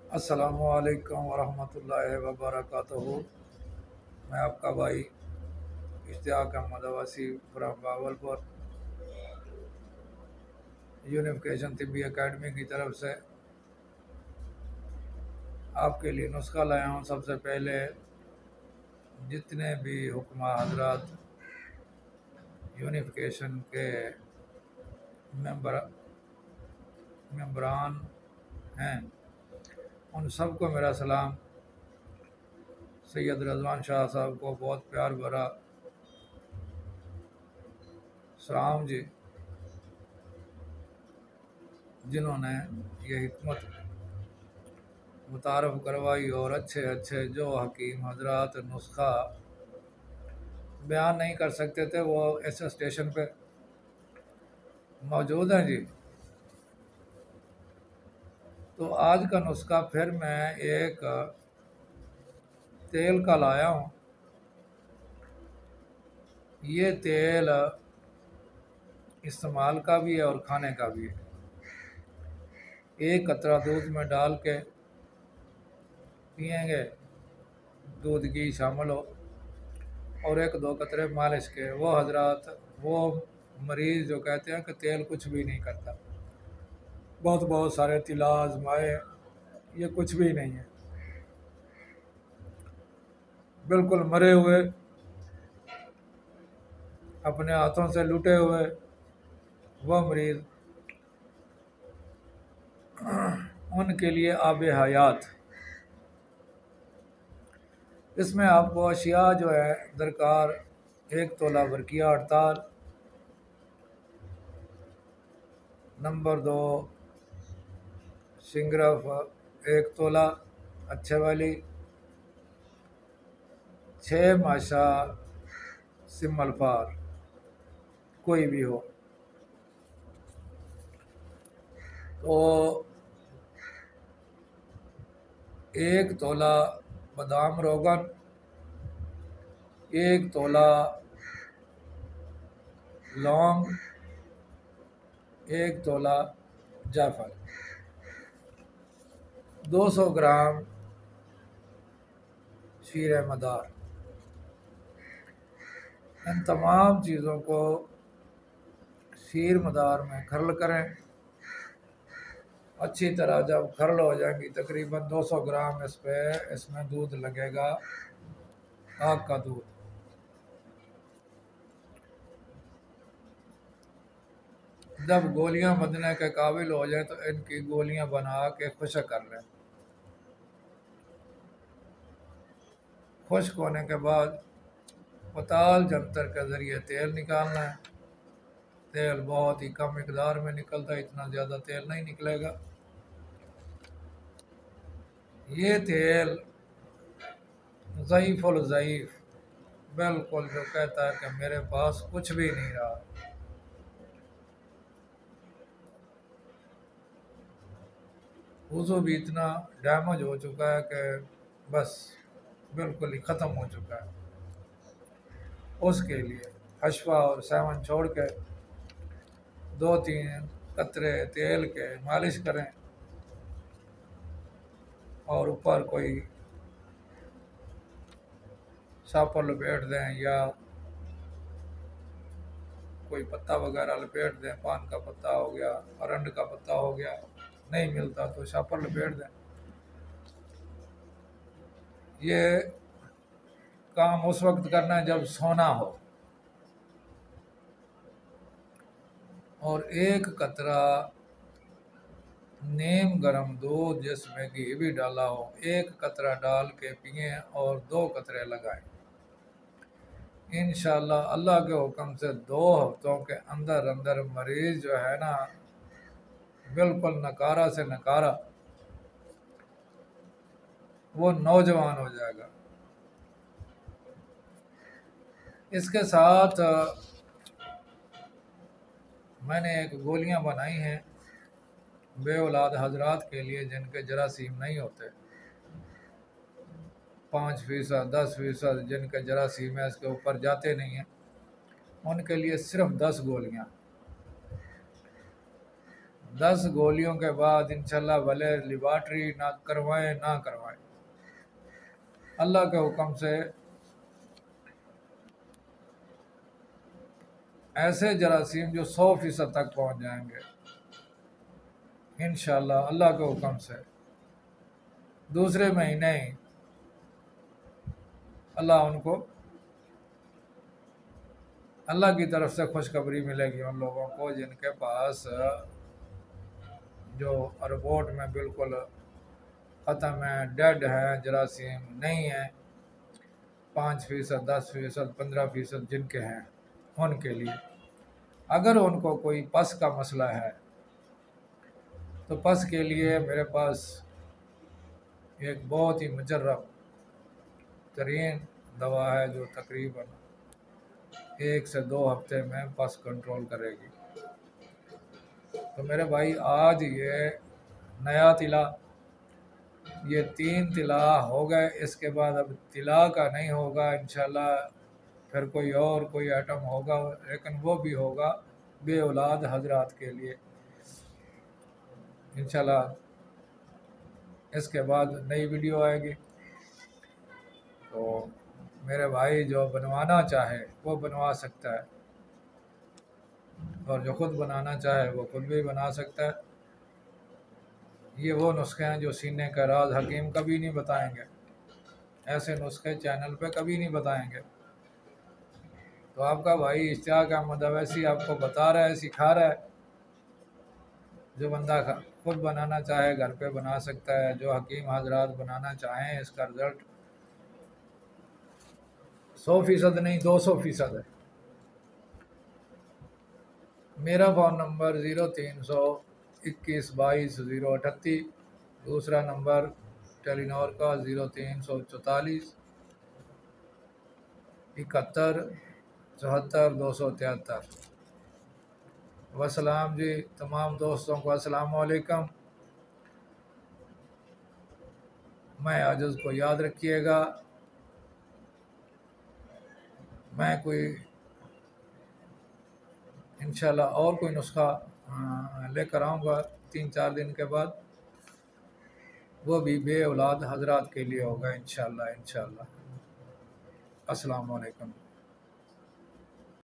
अस्सलामुअलैकुम वरहमतुल्लाहि वबरकातुहू। मैं आपका भाई इश्तियाक अहमद अवासी फ्राम बावलपुर यूनिफिकेशन तिब्बी एकेडमी की तरफ से आपके लिए नुस्खा लाया हूँ। सबसे पहले जितने भी हुक्मा हजरात यूनिफिकेशन के मेंबर मेंबरान हैं, उन सबको मेरा सलाम। सैयद रज़वान शाह साहब को बहुत प्यार भरा सलाम जी, जिन्होंने ये हिकमत मुतारफ़ करवाई और अच्छे अच्छे जो हकीम हजरात नुस्खा बयान नहीं कर सकते थे वो इस स्टेशन पे मौजूद हैं जी। तो आज का नुस्खा फिर मैं एक तेल का लाया हूँ। ये तेल इस्तेमाल का भी है और खाने का भी है। एक कतरा दूध में डाल के पिएंगे, दूध घी शामिल हो, और एक दो कतरे मालिश के। वो हजरात, वो मरीज़ जो कहते हैं कि तेल कुछ भी नहीं करता, बहुत बहुत सारे तिला आजमाए, ये कुछ भी नहीं है, बिल्कुल मरे हुए, अपने हाथों से लूटे हुए वह मरीज़, उनके लिए आब हयात। इसमें आपको अशिया जो है दरकार, एक तोला बरकिया हड़ताल, नंबर 2 सिंगरफ एक तोला अच्छे वाली, 6 माशा सिमलफार कोई भी हो, तो एक तोला बादाम रोगन, एक तोला लौंग, एक तोला जायफल, 200 ग्राम शीर मदार। इन तमाम चीज़ों को शीर मदार में खरल करें। अच्छी तरह जब खरल हो जाएंगी, तकरीबन 200 ग्राम इसमें दूध लगेगा, आग का दूध। जब गोलियां बंधने के काबिल हो जाए तो इनकी गोलियां बना के खुश्क कर लें। खुश्क होने के बाद पताल जंतर के ज़रिए तेल निकालना है। तेल बहुत ही कम मिकदार में निकलता है, इतना ज़्यादा तेल नहीं निकलेगा। ये तेल ज़ईफ़ुल ज़ईफ़, बिल्कुल जो कहता है कि मेरे पास कुछ भी नहीं रहा, वज़ू भी इतना डैमेज हो चुका है कि बस बिल्कुल ही ख़त्म हो चुका है, उसके लिए हशवा और सेवन छोड़ के 2-3 कतरे तेल के मालिश करें और ऊपर कोई सापर लपेट दें या कोई पत्ता वगैरह लपेट दें। पान का पत्ता हो गया, अरंड का पत्ता हो गया, नहीं मिलता तो सापर लपेट दें। ये काम उस वक्त करना है जब सोना हो, और एक कतरा नीम गरम दूध जिसमें घी भी डाला हो, एक कतरा डाल के पिए और 2 कतरे लगाएं। इंशाअल्लाह अल्लाह के हुक्म से 2 हफ्तों के अंदर अंदर मरीज जो है ना, बिल्कुल नकारा से नकारा, वो नौजवान हो जाएगा। इसके साथ मैंने एक गोलियां बनाई हैं बे औलाद हजरात के लिए जिनके जरासीम नहीं होते, 5%, 10% जिनके जरासीम है इसके ऊपर जाते नहीं हैं, उनके लिए सिर्फ 10 गोलियां। 10 गोलियों के बाद इंशाल्लाह भले लेबॉर्ट्री ना करवाएं ना करवाएं, अल्लाह के हुक्म से ऐसे जरासीम जो 100% तक पहुंच जाएंगे इंशाल्लाह अल्लाह के हुक्म से। दूसरे महीने ही अल्लाह उनको, अल्लाह की तरफ से खुशखबरी मिलेगी उन लोगों को जिनके पास जो रिपोर्ट में बिल्कुल ख़त्म है, डेड है, जरासीम नहीं है, 5%, 10%, 15% जिनके हैं उनके लिए। अगर उनको कोई पस का मसला है तो पस के लिए मेरे पास एक बहुत ही मुजर्रब तरीन दवा है जो तकरीबन 1 से 2 हफ्ते में पस कंट्रोल करेगी। तो मेरे भाई आज ये नया तिला, ये 3 तिला हो गए, इसके बाद अब तिला का नहीं होगा इंशाल्लाह, फिर कोई आइटम होगा, लेकिन वो भी होगा बे औलाद हजरात के लिए इंशाल्लाह। इसके बाद नई वीडियो आएगी, तो मेरे भाई जो बनवाना चाहे वो बनवा सकता है, और जो खुद बनाना चाहे वो खुद भी बना सकता है। ये वो नुस्खे हैं जो सीने का राज हकीम कभी नहीं बताएंगे, ऐसे नुस्खे चैनल पे कभी नहीं बताएंगे। तो आपका भाई इश्तियाक अहमद अवैसी आपको बता रहा है, सिखा रहा है। जो बंदा खुद बनाना चाहे घर पे बना सकता है, जो हकीम हजरात बनाना चाहें इसका रिज़ल्ट 100% नहीं 200% है। मेरा फ़ोन नंबर 0321222038, दूसरा नंबर टेलीनॉर का 0344 71 74 273। वसलाम जी, तमाम दोस्तों को अस्सलाम वालेकुम। मैं आजिज़ को याद रखिएगा। मैं कोई इंशाल्लाह और कोई नुस्खा लेकर आऊँगा 3-4 दिन के बाद, वो भी बे औलाद हजरात के लिए होगा इंशाल्लाह। अस्सलाम वालेकुम।